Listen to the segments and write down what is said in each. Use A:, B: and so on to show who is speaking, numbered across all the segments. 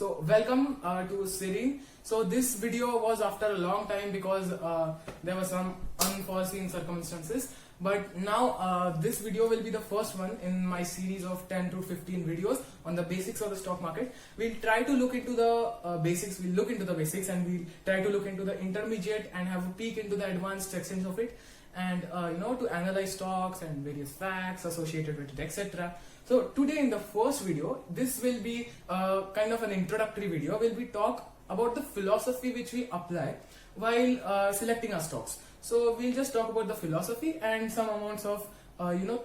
A: So welcome to Siri. So this video was after a long time because there were some unforeseen circumstances. But now this video will be the first one in my series of 10 to 15 videos on the basics of the stock market. We'll try to look into the basics. We'll look into the basics and we'll try to look into the intermediate and have a peek into the advanced sections of it. And to analyze stocks and various facts associated with it, etc. So today in the first video, this will be kind of an introductory video. We'll talk about the philosophy which we apply while selecting our stocks. So we'll just talk about the philosophy and some amounts of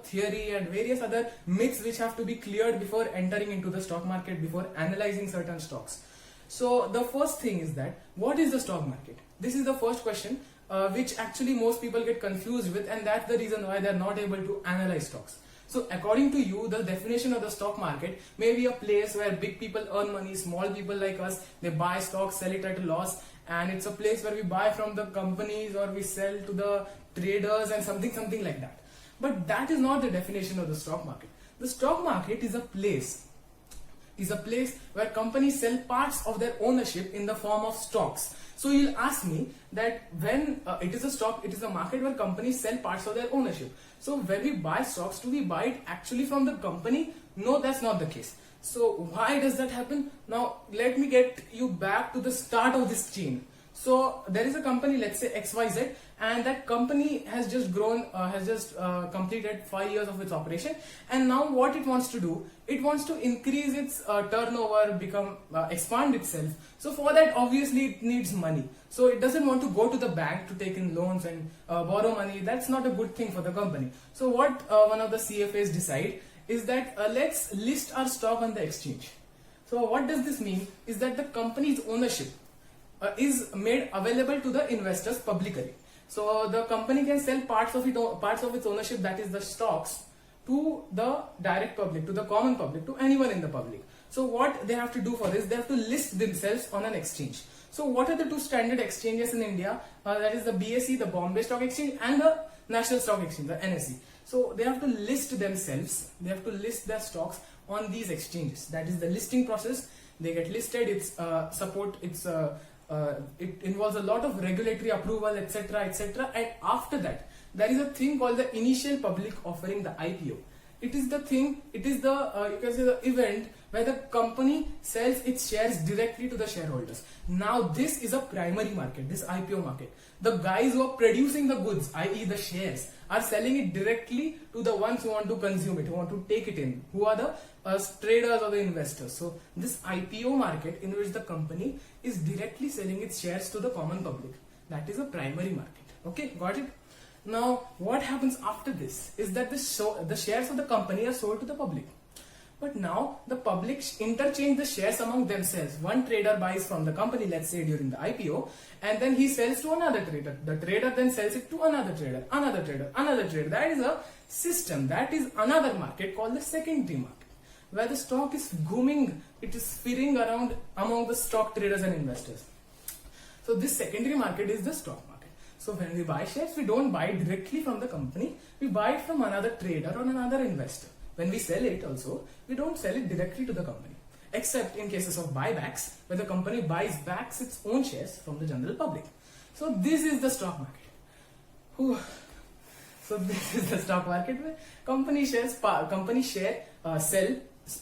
A: theory and various other myths which have to be cleared before entering into the stock market, before analyzing certain stocks. So the first thing is that what is the stock market? This is the first question which actually most people get confused with, and that's the reason why they're not able to analyze stocks. So according to you, the definition of the stock market may be a place where big people earn money, small people like us, they buy stocks, sell it at a loss, and it's a place where we buy from the companies or we sell to the traders and something like that. But that is not the definition of the stock market. The stock market is a place where companies sell parts of their ownership in the form of stocks. So you'll ask me that when it is a stock, it is a market where companies sell parts of their ownership. So when we buy stocks, do we buy it actually from the company? No, that's not the case. So why does that happen? Now let me get you back to the start of this chain. So there is a company, let's say XYZ, and that company has just grown, completed 5 years of its operation, and now what it wants to do, it wants to increase its turnover, expand itself. So for that, obviously it needs money. So it doesn't want to go to the bank to take in loans and borrow money. That's not a good thing for the company. So what one of the CFAs decide is that let's list our stock on the exchange. So what does this mean is that the company's ownership is made available to the investors publicly. So the company can sell parts of its ownership, that is the stocks, to the direct public, to the common public, to anyone in the public. So what they have to do for this, they have to list themselves on an exchange. So what are the two standard exchanges in India? That is the BSE, the Bombay Stock Exchange, and the National Stock Exchange, the NSE. So they have to list themselves, they have to list their stocks on these exchanges. That is the listing process. They get listed, it involves a lot of regulatory approval, etc. And after that, there is a thing called the initial public offering, the IPO. It is the you can say the event where the company sells its shares directly to the shareholders. Now this is a primary market, this IPO market. The guys who are producing the goods, i.e. the shares, are selling it directly to the ones who want to consume it, who want to take it in, who are the traders or the investors. So this IPO market in which the company is directly selling its shares to the common public, that is a primary market. Okay, got it? Now what happens after this is that the shares of the company are sold to the public. But now the public interchange the shares among themselves. One trader buys from the company, let's say during the IPO, and then he sells to another trader. The trader then sells it to another trader, another trader, another trader. That is a system. That is another market called the secondary market, where the stock is booming, it is spinning around among the stock traders and investors. So this secondary market is the stock market. So when we buy shares, we don't buy it directly from the company, we buy it from another trader or another investor. When we sell it also, we don't sell it directly to the company, except in cases of buybacks, where the company buys back its own shares from the general public. So this is the stock market. Whew. So this is the stock market where company share sell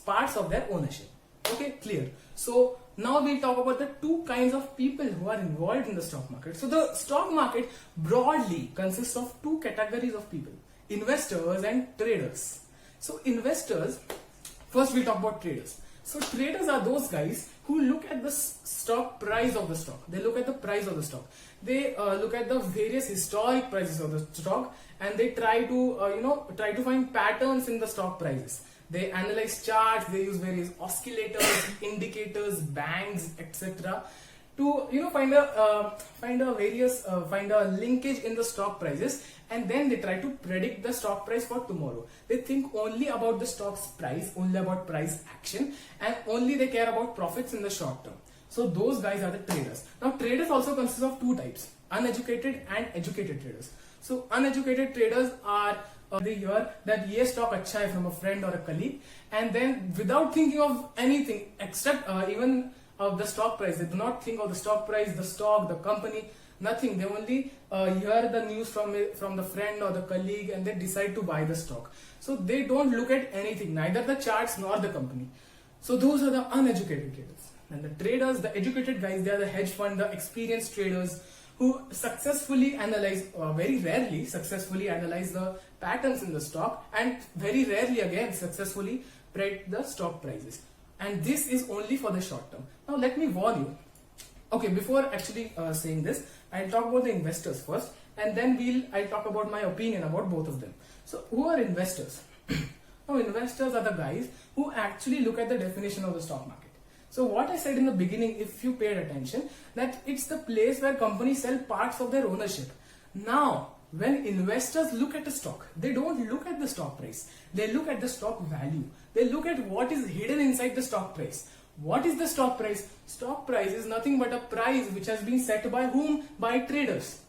A: parts of their ownership. Okay, clear. So now we'll talk about the two kinds of people who are involved in the stock market. So the stock market broadly consists of two categories of people: investors and traders. So investors, first we'll talk about traders. So traders are those guys who look at the stock price of the stock. They look at the price of the stock. They look at the various historic prices of the stock, and they try to find patterns in the stock prices. They analyze charts, they use various oscillators, indicators, bands, etc. to find a linkage in the stock prices, and then they try to predict the stock price for tomorrow. They think only about the stock's price, only about price action, and only they care about profits in the short term. So those guys are the traders. Now traders also consist of two types: uneducated and educated traders. So uneducated traders are they hear that ये stock अच्छा है from a friend or a colleague, and then without thinking of anything except even of the stock price. They do not think of the stock price, the stock, the company, nothing. They only hear the news from the friend or the colleague, and they decide to buy the stock. So they don't look at anything, neither the charts nor the company. So those are the uneducated traders. And the traders, the educated guys, they are the hedge fund, the experienced traders who successfully analyze, very rarely successfully analyze the patterns in the stock, and very rarely again successfully predict the stock prices. And this is only for the short term. Now let me warn you. Okay, before actually saying this, I'll talk about the investors first, and then I'll talk about my opinion about both of them. So who are investors? Now investors are the guys who actually look at the definition of the stock market. So what I said in the beginning, if you paid attention, that it's the place where companies sell parts of their ownership. Now, when investors look at a stock, they don't look at the stock price. They look at the stock value. They look at what is hidden inside the stock price. What is the stock price? Stock price is nothing but a price which has been set by whom? By traders.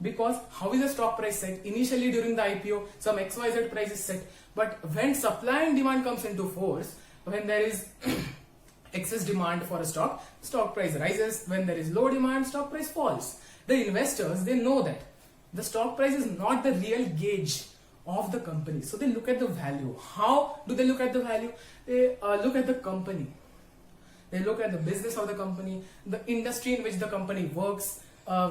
A: Because how is the stock price set? Initially during the IPO, some XYZ price is set. But when supply and demand comes into force, when there is excess demand for a stock price rises. When there is low demand, stock price falls. The investors, they know that the stock price is not the real gauge of the company. So they look at the value. How do they look at the value? They look at the company. They look at the business of the company, the industry in which the company works,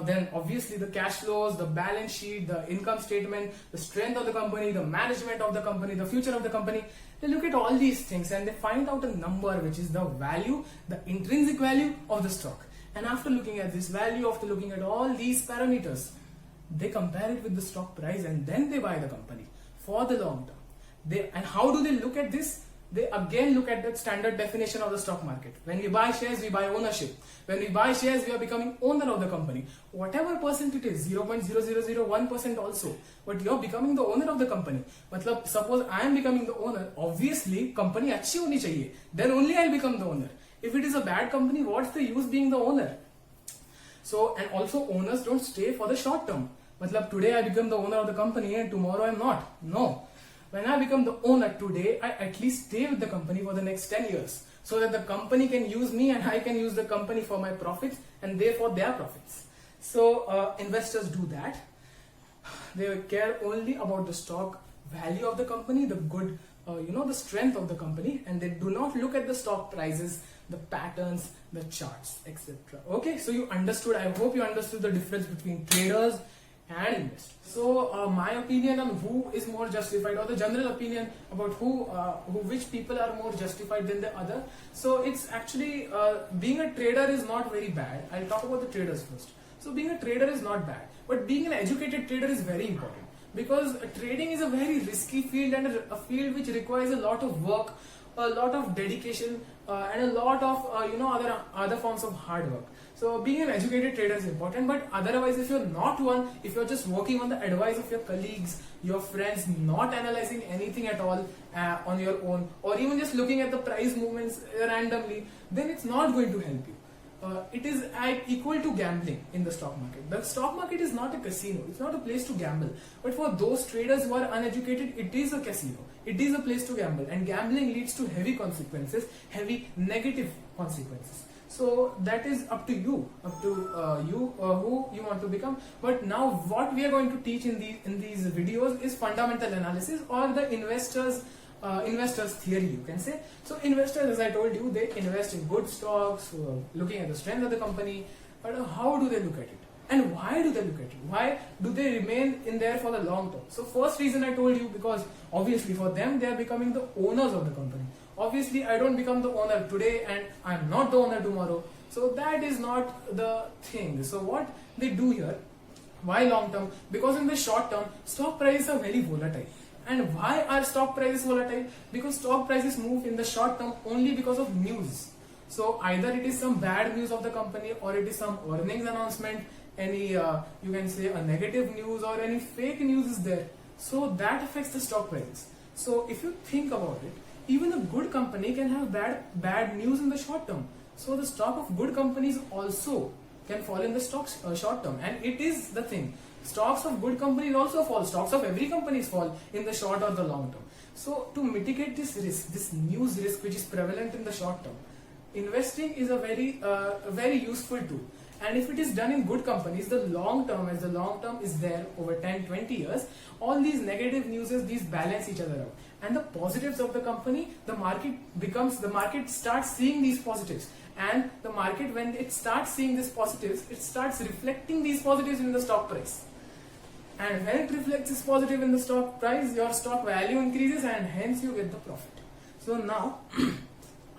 A: then obviously the cash flows, the balance sheet, the income statement, the strength of the company, the management of the company, the future of the company. They look at all these things and they find out a number which is the value, the intrinsic value of the stock. And after looking at this value, after looking at all these parameters, they compare it with the stock price and then they buy the company for the long term. And how do they look at this? They again look at the standard definition of the stock market. When we buy shares, we buy ownership. When we buy shares, we are becoming owner of the company. Whatever percent it is, 0.0001% also. But you are becoming the owner of the company. Matlab, suppose I am becoming the owner, obviously company अच्छी होनी चाहिए. Then only I will become the owner. If it is a bad company, what's the use being the owner? So, and also owners don't stay for the short term. Matlab, today I become the owner of the company and tomorrow I am not. No. When I become the owner today, I at least stay with the company for the next 10 years so that the company can use me and I can use the company for my profits and therefore their profits. So investors do that. They care only about the stock value of the company, the good, the strength of the company, and they do not look at the stock prices, the patterns, the charts, etc. Okay, so you understood. I hope you understood the difference between traders and investors. So my opinion on who is more justified, or the general opinion about which people are more justified than the other. So it's actually being a trader is not very bad. I'll talk about the traders first. So being a trader is not bad, but being an educated trader is very important, because trading is a very risky field and a field which requires a lot of work, a lot of dedication, and a lot of other forms of hard work. So being an educated trader is important, but otherwise if you're not one, if you're just working on the advice of your colleagues, your friends, not analyzing anything at all on your own, or even just looking at the price movements randomly, then it's not going to help you. It is equal to gambling in the stock market. The stock market is not a casino. It's not a place to gamble. But for those traders who are uneducated, it is a casino. It is a place to gamble. And gambling leads to heavy consequences, heavy negative consequences. So that is up to you, who you want to become. But now what we are going to teach in these videos is fundamental analysis, or the investors theory, you can say. So investors, as I told you, they invest in good stocks, looking at the strength of the company. But how do they look at it? And why do they look at it? Why do they remain in there for the long term? So first reason I told you, because obviously for them, they are becoming the owners of the company. Obviously, I don't become the owner today and I'm not the owner tomorrow. So that is not the thing. So what they do here, why long term? Because in the short term, stock prices are very volatile. And why are stock prices volatile? Because stock prices move in the short term only because of news. So either it is some bad news of the company, or it is some earnings announcement, any you can say a negative news, or any fake news is there. So that affects the stock prices. So if you think about it, even a good company can have bad news in the short term. So the stock of good companies also can fall in the stocks short term, and it is the thing. Stocks of good companies also fall. Stocks of every company fall in the short or the long term. So to mitigate this risk, this news risk which is prevalent in the short term, investing is a very useful tool, and if it is done in good companies, the long term, as the long term is there over 10-20 years, all these negative news, these balance each other out, and the positives of the company, the market starts seeing these positives, and the market, when it starts seeing these positives, it starts reflecting these positives in the stock price. And when it reflects this positive in the stock price, your stock value increases, and hence you get the profit. So now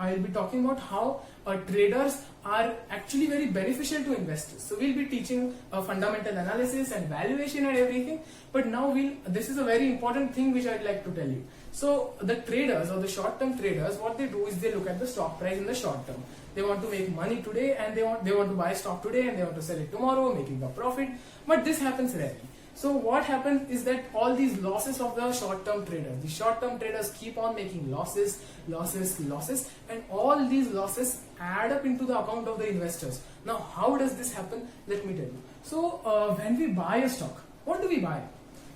A: I will be talking about how traders are actually very beneficial to investors. So we'll be teaching fundamental analysis and valuation and everything. But now this is a very important thing which I'd like to tell you. So the traders, or the short-term traders, what they do is they look at the stock price in the short term. They want to make money today, and they want to buy stock today, and they want to sell it tomorrow, making a profit. But this happens rarely. So what happens is that all these losses of the short-term traders keep on making losses, and all these losses add up into the account of the investors. Now, how does this happen? Let me tell you. So when we buy a stock, what do we buy?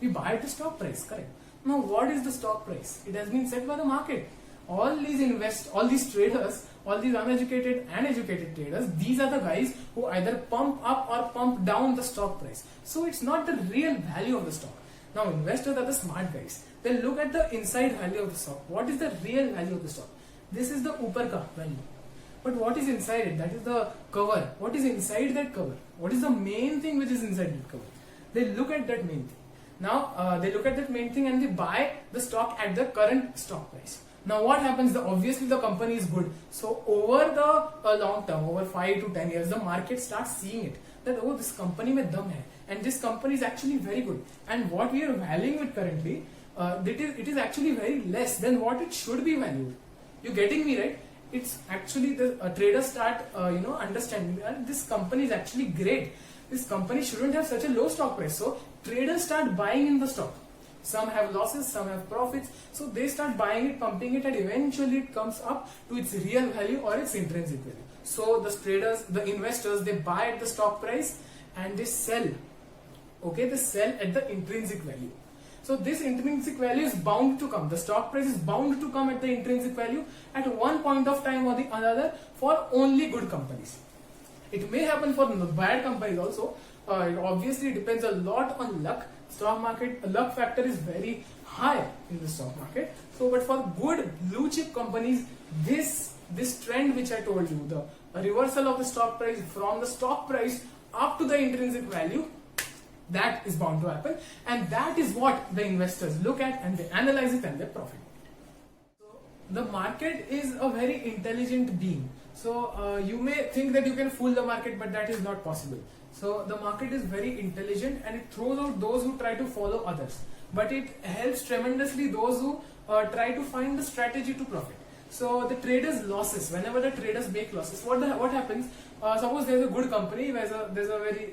A: We buy at the stock price, correct? Now, what is the stock price? It has been set by the market. All these traders, all these uneducated and educated traders, these are the guys who either pump up or pump down the stock price. So it's not the real value of the stock. Now investors are the smart guys. They look at the inside value of the stock. What is the real value of the stock? This is the upar ka value. But what is inside it? That is the cover. What is inside that cover? What is the main thing which is inside that cover? They look at that main thing. Now they look at that main thing and they buy the stock at the current stock price. Now what happens? Obviously the company is good. So over the long term, over 5 to 10 years, the market starts seeing it. That, oh, this company mein dum hai. And this company is actually very good. And what we are valuing it currently, it is actually very less than what it should be valued. You getting me, right? It's actually the traders start understanding that this company is actually great. This company shouldn't have such a low stock price. So traders start buying in the stock. Some have losses, some have profits. So they start buying it, pumping it, and eventually it comes up to its real value or its intrinsic value. So the traders, the investors, they buy at the stock price and they sell. Okay, they sell at the intrinsic value. So this intrinsic value is bound to come. The stock price is bound to come at the intrinsic value at one point of time or the other for only good companies. It may happen for bad companies also. It obviously depends a lot on luck. Stock market luck factor is very high in the stock market. So, but for good blue chip companies, this trend which I told you, the reversal of the stock price from the stock price up to the intrinsic value, that is bound to happen, and that is what the investors look at and they analyze it and they profit. So the market is a very intelligent being. So you may think that you can fool the market, but that is not possible. So the market is very intelligent and it throws out those who try to follow others, but it helps tremendously those who try to find the strategy to profit. So the traders' losses, whenever the traders make losses, what happens? Suppose there's a good company, there's a very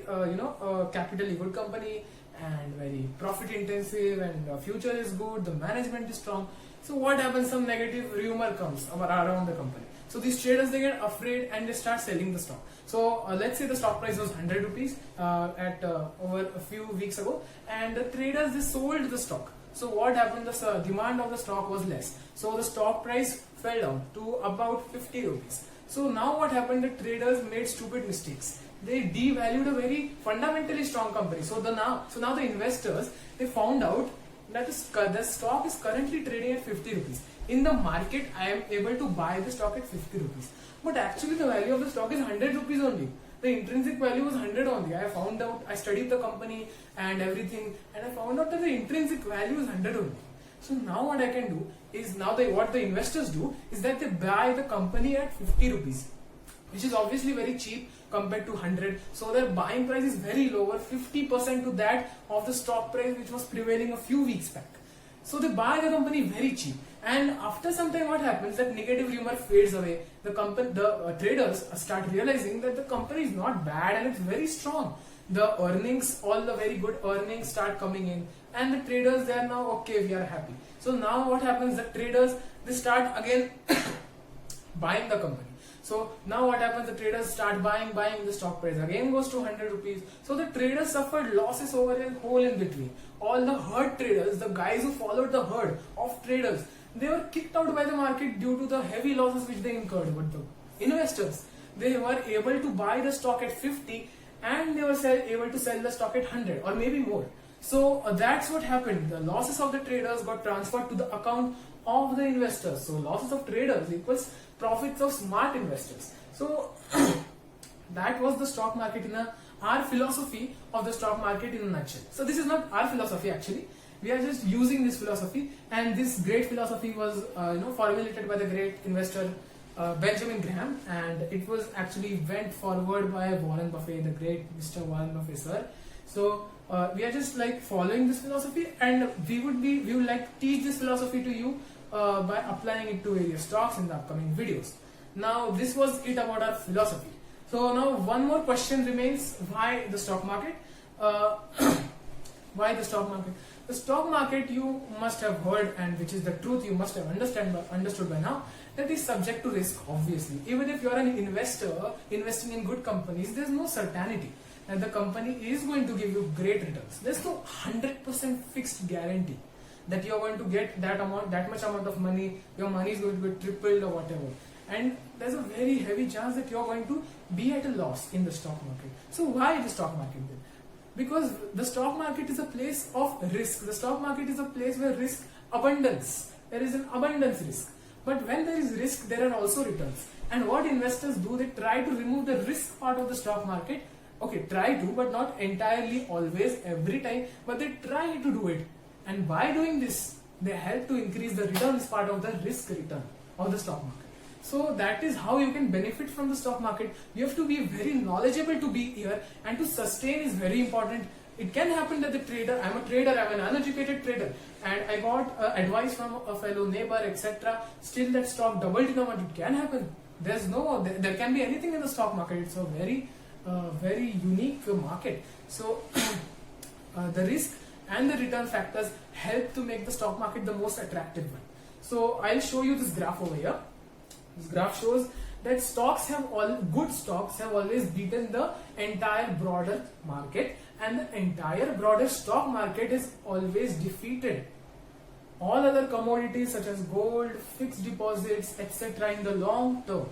A: capitally good company and very profit intensive, and future is good, the management is strong. So what happens? Some negative rumor comes around the company. So these traders, they get afraid and they start selling the stock. So let's say the stock price was 100 rupees over a few weeks ago, and the traders, they sold the stock. So what happened? The demand of the stock was less. So the stock price fell down to about 50 rupees. So now what happened? The traders made stupid mistakes. They devalued a very fundamentally strong company. So now the investors, they found out that the stock is currently trading at 50 rupees. In the market, I am able to buy the stock at 50 rupees. But actually the value of the stock is 100 rupees only. The intrinsic value was 100 only. I found out, I studied the company and everything, and I found out that the intrinsic value is 100 only. So now what I can do is, what the investors do is that they buy the company at 50 rupees, which is obviously very cheap compared to 100. So their buying price is very lower, 50% to that of the stock price which was prevailing a few weeks back. So they buy the company very cheap, and after some time what happens? That negative rumor fades away. The traders start realizing that the company is not bad and it's very strong. The earnings, all the very good earnings start coming in, and the traders, they are now okay, we are happy. So now what happens? The traders, they start again buying the company. So now what happens? The traders start buying, the stock price again goes to 100 rupees. So the traders suffered losses over a whole in between. All the herd traders, the guys who followed the herd of traders, they were kicked out by the market due to the heavy losses which they incurred. But the investors. They were able to buy the stock at 50 and they were able to sell the stock at 100 or maybe more. So that's what happened. The losses of the traders got transferred to the account of the investors. So losses of traders equals profits of smart investors. So that was the stock market in our philosophy of the stock market in a nutshell. So this is not our philosophy actually. We are just using this philosophy, and this great philosophy was formulated by the great investor Benjamin Graham, and it was actually went forward by Warren Buffett, the great Mr. Warren Buffett sir. So we are just like following this philosophy, and we would like to teach this philosophy to you by applying it to various stocks in the upcoming videos. Now this was it about our philosophy. So now one more question remains: why the stock market? Why the stock market? The stock market, you must have heard, and which is the truth, you must have understood by now, that is subject to risk. Obviously, even if you are an investor investing in good companies, there is no certainty that the company is going to give you great returns. There's no 100% fixed guarantee that you are going to get that much amount of money. Your money is going to be tripled or whatever. And there's a very heavy chance that you're going to be at a loss in the stock market. So why the stock market then? Because the stock market is a place of risk. The stock market is a place where risk abundance. There is an abundance risk. But when there is risk, there are also returns. And what investors do, they try to remove the risk part of the stock market. Okay, try to, but not entirely, always, every time. But they try to do it. And by doing this, they help to increase the returns part of the risk return of the stock market. So that is how you can benefit from the stock market. You have to be very knowledgeable to be here, and to sustain is very important. It can happen that the trader, I'm a trader, I'm an uneducated trader, and I got advice from a fellow neighbor, etc. Still that stock doubled in amount. It can happen. There can be anything in the stock market. It's a very unique market. So the risk and the return factors help to make the stock market the most attractive one. So I'll show you this graph over here. This graph shows that good stocks have always beaten the entire broader market, and the entire broader stock market is always defeated all other commodities such as gold, fixed deposits, etc. in the long term.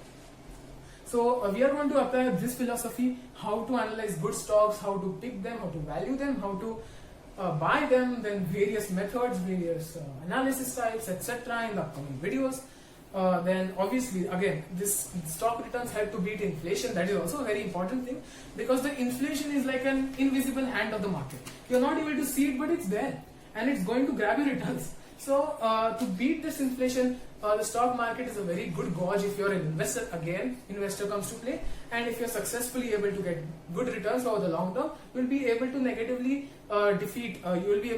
A: So we are going to apply this philosophy, how to analyze good stocks, how to pick them, how to value them, how to buy them, then various methods, various analysis types, etc. in the upcoming videos. Then obviously again this stock returns help to beat inflation. That is also a very important thing, because the inflation is like an invisible hand of the market. You're not able to see it, but it's there and it's going to grab your returns. So to beat this inflation, the stock market is a very good gauge if you're an investor. Again, investor comes to play, and if you're successfully able to get good returns over the long term, you'll be able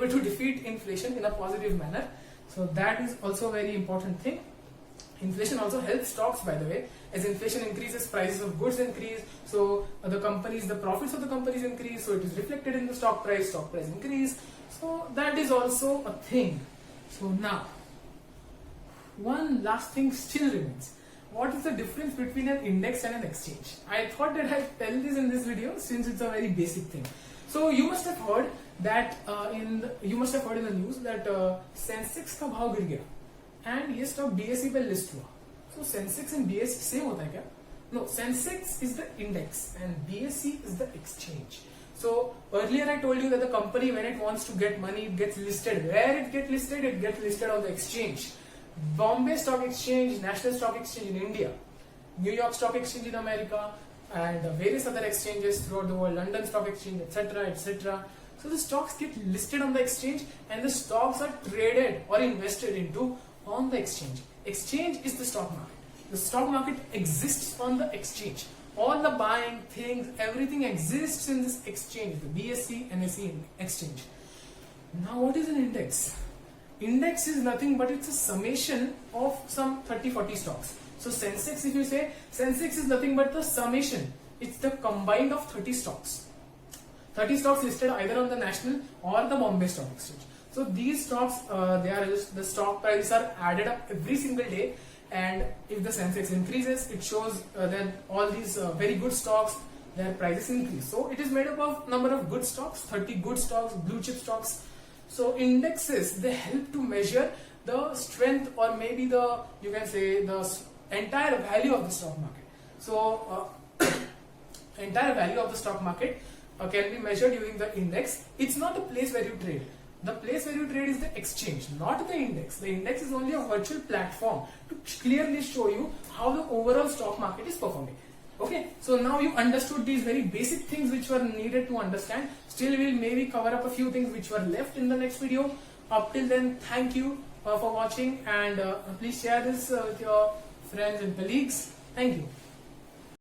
A: to defeat inflation in a positive manner. So that is also a very important thing. Inflation also helps stocks, by the way. As inflation increases, prices of goods increase, so the profits of the companies increase, so it is reflected in the stock price increase. So that is also a thing. So now, one last thing still remains. What is the difference between an index and an exchange? I thought that I'd tell this in this video since it's a very basic thing. So you must have heard that in the news that Sensex का भाव गिर गया and ये stock BSE पे list हुआ. So Sensex and BSE same होता है क्या? No, Sensex is the index and BSE is the exchange. So earlier I told you that the company, when it wants to get money, it gets listed. Where it gets listed? It gets listed on the exchange. Bombay Stock Exchange, National Stock Exchange in India, New York Stock Exchange in America, and various other exchanges throughout the world, London Stock Exchange, etc., etc. So the stocks get listed on the exchange, and the stocks are traded or invested into on the exchange. Exchange is the stock market. The stock market exists on the exchange. All the buying things, everything exists in this exchange, the BSE NSE exchange. Now what is an index? Index is nothing but it's a summation of some 30-40 stocks. So Sensex, if you say, Sensex is nothing but the summation. It's the combined of 30 stocks. 30 stocks listed either on the national or the Bombay Stock Exchange. So these stocks, the stock prices are added up every single day, and if the Sensex increases, it shows that all these very good stocks, their prices increase. So it is made up of number of good stocks, 30 good stocks, blue chip stocks. So indexes, they help to measure the strength, or maybe you can say the entire value of the stock market. So entire value of the stock market can be measured using the index. It's not the place where you trade. The place where you trade is the exchange, not the index. The index is only a virtual platform to clearly show you how the overall stock market is performing. Okay, so now you understood these very basic things which were needed to understand. Still, we'll maybe cover up a few things which were left in the next video. Up till then, thank you for watching, and please share this with your friends and colleagues. Thank you.